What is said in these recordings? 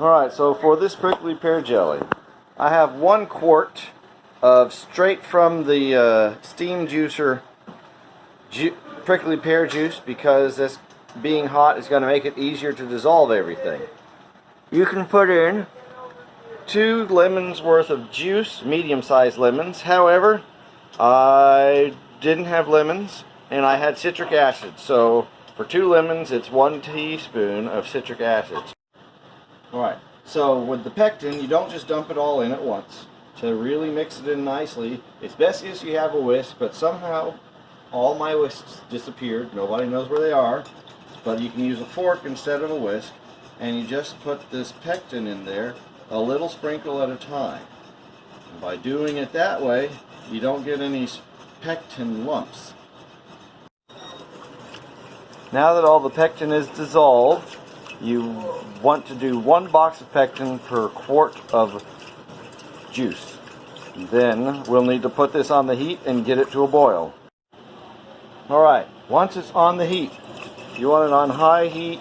Alright, so for this prickly pear jelly, I have 1 quart of straight from the steam juicer prickly pear juice, because this being hot is going to make it easier to dissolve everything. You can put in 2 lemons worth of juice, medium-sized lemons. However, I didn't have lemons and I had citric acid, so for 2 lemons it's 1 teaspoon of citric acid. Alright, so with the pectin, you don't just dump it all in at once. To really mix it in nicely, it's best if you have a whisk, but somehow all my whisks disappeared. Nobody knows where they are, but you can use a fork instead of a whisk, and you just put this pectin in there, a little sprinkle at a time. And by doing it that way, you don't get any pectin lumps. Now that all the pectin is dissolved, you want to do 1 box of pectin per quart of juice. Then we'll need to put this on the heat and get it to a boil. Alright, once it's on the heat, you want it on high heat.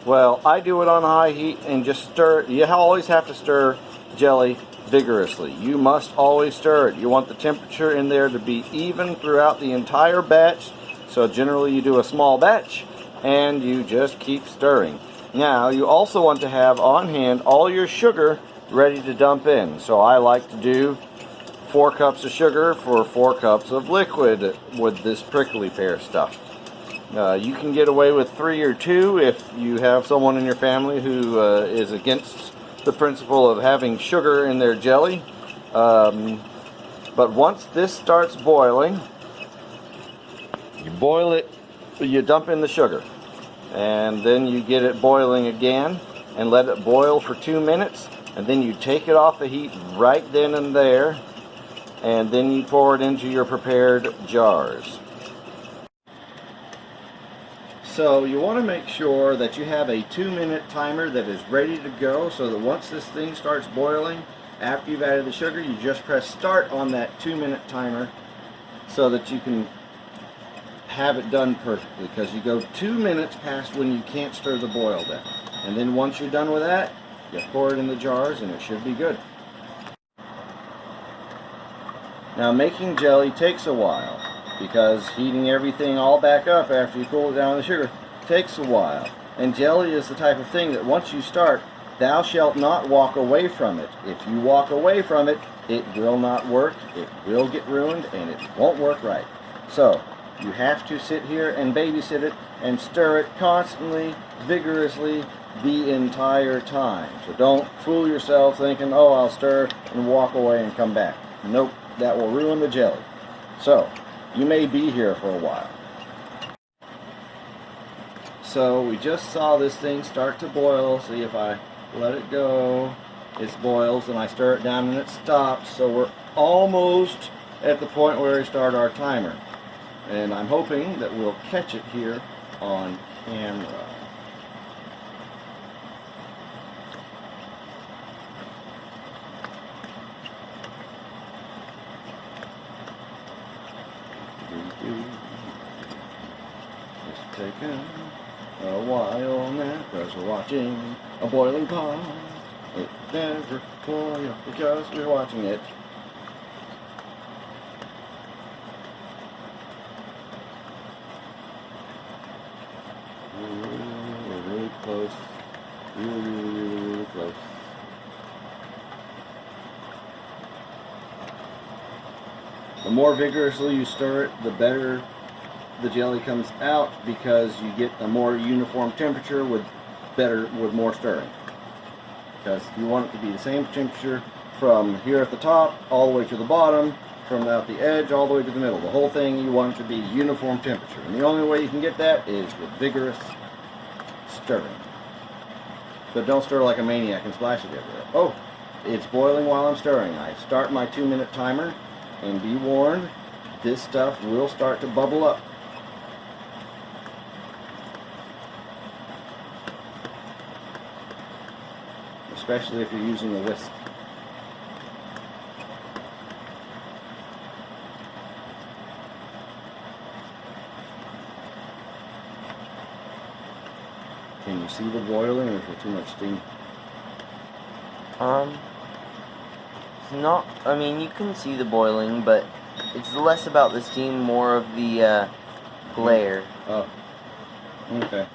Well, I do it on high heat and just stir it. You always have to stir jelly vigorously. You must always stir it. You want the temperature in there to be even throughout the entire batch. So generally you do a small batch and you just keep stirring. Now you also want to have on hand all your sugar ready to dump in. So I like to do 4 cups of sugar for 4 cups of liquid with this prickly pear stuff. You can get away with 3 or 2 if you have someone in your family who is against the principle of having sugar in their jelly. But once this starts boiling, you boil it, you dump in the sugar, and then you get it boiling again and let it boil for 2 minutes, and then you take it off the heat right then and there, and then you pour it into your prepared jars. So you want to make sure that you have a 2-minute timer that is ready to go, so that once this thing starts boiling, after you've added the sugar, you just press start on that 2-minute timer so that you can have it done perfectly, because you go 2 minutes past when you can't stir the boil down. And then once you're done with that, you pour it in the jars and it should be good. Now making jelly takes a while, because heating everything all back up after you cool it down with the sugar takes a while. And jelly is the type of thing that once you start, thou shalt not walk away from it. If you walk away from it, it will not work, it will get ruined, and it won't work right. So you have to sit here and babysit it and stir it constantly, vigorously, the entire time. So don't fool yourself thinking, oh, I'll stir and walk away and come back. Nope, that will ruin the jelly. So you may be here for a while. So we just saw this thing start to boil. See, if I let it go, it boils, and I stir it down and it stops. So we're almost at the point where we start our timer. And I'm hoping that we'll catch it here on camera. It's taken a while now, because we're watching a boiling pot. It never boils because we're watching it. We're really close. Really close. The more vigorously you stir it, the better the jelly comes out, because you get a more uniform temperature with more stirring. Because you want it to be the same temperature from here at the top all the way to the bottom, from out the edge all the way to the middle. The whole thing, you want it to be uniform temperature. And the only way you can get that is with vigorous stirring. But don't stir like a maniac and splash it everywhere. Oh, it's boiling while I'm stirring. I start my 2-minute timer, and be warned, this stuff will start to bubble up. Especially if you're using a whisk. Can you see the boiling, or is there too much steam? It's not, I mean, you can see the boiling, but it's less about the steam, more of the glare. Oh, okay.